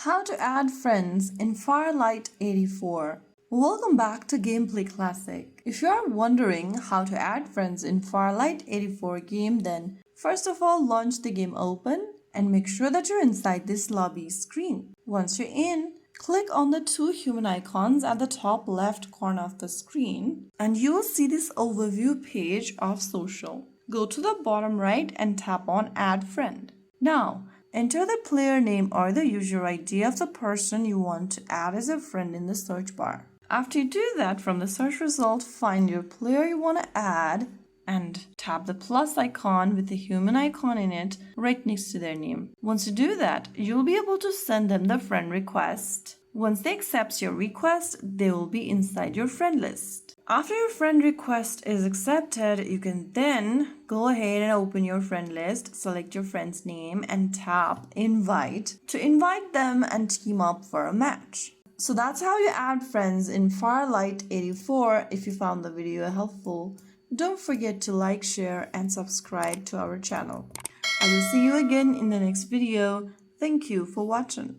How to add friends in Farlight 84. Welcome back to Gameplay Classic. If you are wondering how to add friends in Farlight 84 game, then first of all launch the game open and make sure that you're inside this lobby screen. Once you're in, click on the two human icons at the top left corner of the screen and you will see this overview page of social. Go to the bottom right and tap on Add Friend. Now, enter the player name or the user ID of the person you want to add as a friend in the search bar. After you do that, from the search result, find your player you want to add and tap the plus icon with the human icon in it right next to their name. Once you do that, you'll be able to send them the friend request. Once they accept your request, they will be inside your friend list. After your friend request is accepted, you can then go ahead and open your friend list, select your friend's name and tap invite to invite them and team up for a match. So that's how you add friends in Farlight 84. If you found the video helpful, don't forget to like, share and subscribe to our channel. I will see you again in the next video. Thank you for watching.